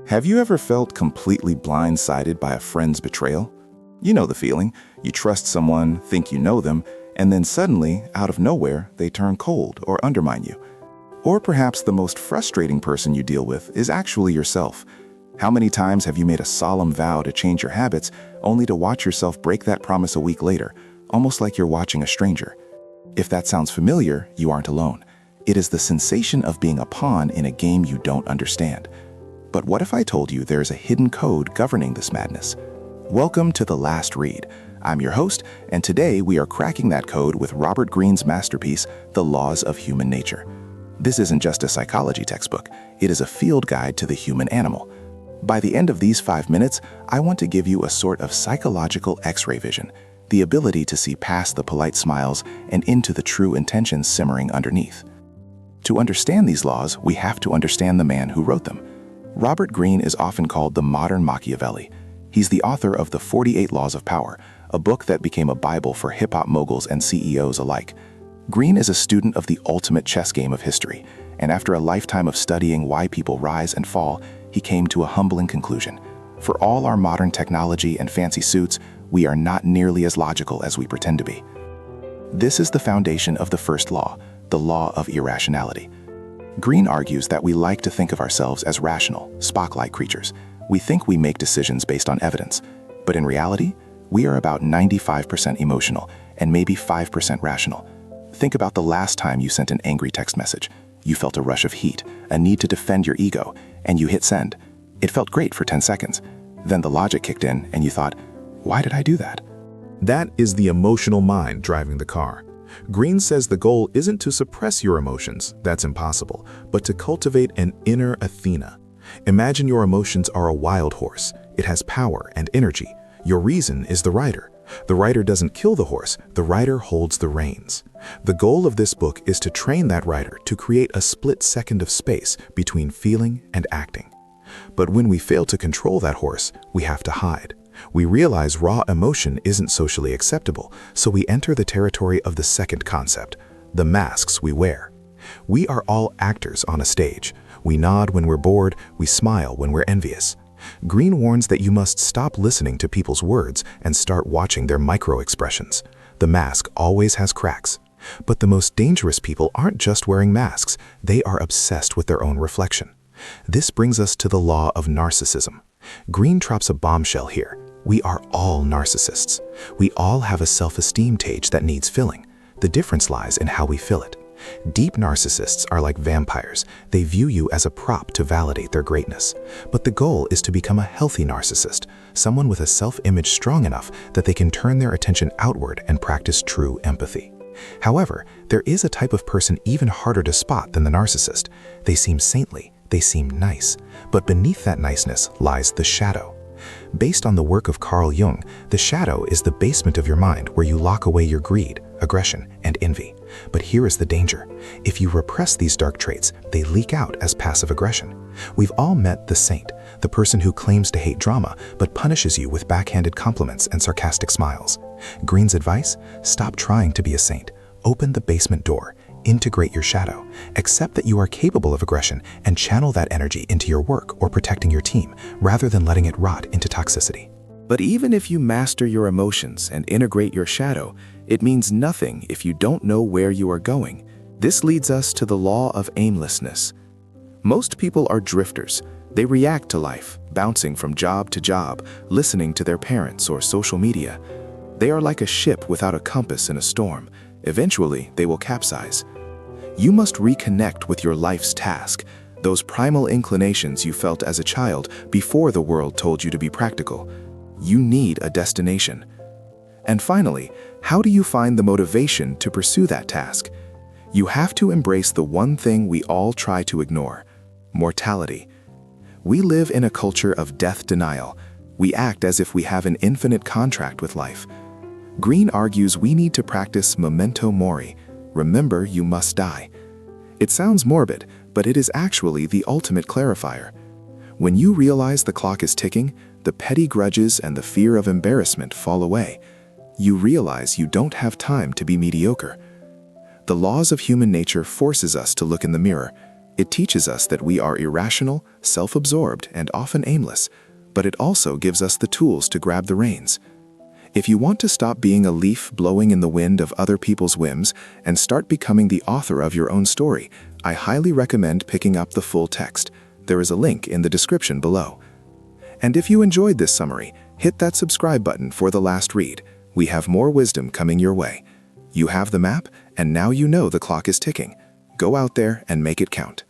Have you ever felt completely blindsided by a friend's betrayal? You know the feeling. You trust someone, think you know them, and then suddenly, out of nowhere, they turn cold or undermine you. Or perhaps the most frustrating person you deal with is actually yourself. How many times have you made a solemn vow to change your habits, only to watch yourself break that promise a week later, almost like you're watching a stranger? If that sounds familiar, you aren't alone. It is the sensation of being a pawn in a game you don't understand. But what if I told you there's a hidden code governing this madness? Welcome to The Last Read. I'm your host, and today we are cracking that code with Robert Greene's masterpiece, The Laws of Human Nature. This isn't just a psychology textbook, it is a field guide to the human animal. By the end of these 5 minutes, I want to give you a sort of psychological X-ray vision, the ability to see past the polite smiles and into the true intentions simmering underneath. To understand these laws, we have to understand the man who wrote them. Robert Greene is often called the modern Machiavelli. He's the author of The 48 Laws of Power, a book that became a Bible for hip-hop moguls and CEOs alike. Greene is a student of the ultimate chess game of history, and after a lifetime of studying why people rise and fall, he came to a humbling conclusion. For all our modern technology and fancy suits, we are not nearly as logical as we pretend to be. This is the foundation of the first law, the law of irrationality. Greene argues that we like to think of ourselves as rational, Spock-like creatures. We think we make decisions based on evidence, but in reality, we are about 95% emotional and maybe 5% rational. Think about the last time you sent an angry text message. You felt a rush of heat, a need to defend your ego, and you hit send. It felt great for 10 seconds. Then the logic kicked in and you thought, why did I do that? That is the emotional mind driving the car. Greene says the goal isn't to suppress your emotions, that's impossible, but to cultivate an inner Athena. Imagine your emotions are a wild horse. It has power and energy. Your reason is the rider. The rider doesn't kill the horse, the rider holds the reins. The goal of this book is to train that rider to create a split second of space between feeling and acting. But when we fail to control that horse, we have to hide. We realize raw emotion isn't socially acceptable, so we enter the territory of the second concept, the masks we wear. We are all actors on a stage. We nod when we're bored, we smile when we're envious. Greene warns that you must stop listening to people's words and start watching their micro-expressions. The mask always has cracks. But the most dangerous people aren't just wearing masks, they are obsessed with their own reflection. This brings us to the law of narcissism. Greene drops a bombshell here. We are all narcissists. We all have a self-esteem cage that needs filling. The difference lies in how we fill it. Deep narcissists are like vampires. They view you as a prop to validate their greatness. But the goal is to become a healthy narcissist, someone with a self-image strong enough that they can turn their attention outward and practice true empathy. However, there is a type of person even harder to spot than the narcissist. They seem saintly, they seem nice, but beneath that niceness lies the shadow. Based on the work of Carl Jung, the shadow is the basement of your mind where you lock away your greed, aggression, and envy. But here is the danger. If you repress these dark traits, they leak out as passive aggression. We've all met the saint, the person who claims to hate drama but punishes you with backhanded compliments and sarcastic smiles. Greene's advice? Stop trying to be a saint. Open the basement door. Integrate your shadow. Accept that you are capable of aggression and channel that energy into your work or protecting your team, rather than letting it rot into toxicity. But even if you master your emotions and integrate your shadow, it means nothing if you don't know where you are going. This leads us to the law of aimlessness. Most people are drifters. They react to life, bouncing from job to job, listening to their parents or social media. They are like a ship without a compass in a storm. Eventually, they will capsize. You must reconnect with your life's task, those primal inclinations you felt as a child before the world told you to be practical. You need a destination. And finally, how do you find the motivation to pursue that task? You have to embrace the one thing we all try to ignore: mortality. We live in a culture of death denial. We act as if we have an infinite contract with life. Greene argues we need to practice memento mori. Remember, you must die. It sounds morbid, but it is actually the ultimate clarifier. When you realize the clock is ticking, the petty grudges and the fear of embarrassment fall away. You realize you don't have time to be mediocre. The laws of human nature forces us to look in the mirror. It teaches us that we are irrational, self-absorbed, and often aimless, but it also gives us the tools to grab the reins. If you want to stop being a leaf blowing in the wind of other people's whims and start becoming the author of your own story, I highly recommend picking up the full text. There is a link in the description below. And if you enjoyed this summary, hit that subscribe button for the last read. We have more wisdom coming your way. You have the map, and now you know the clock is ticking. Go out there and make it count.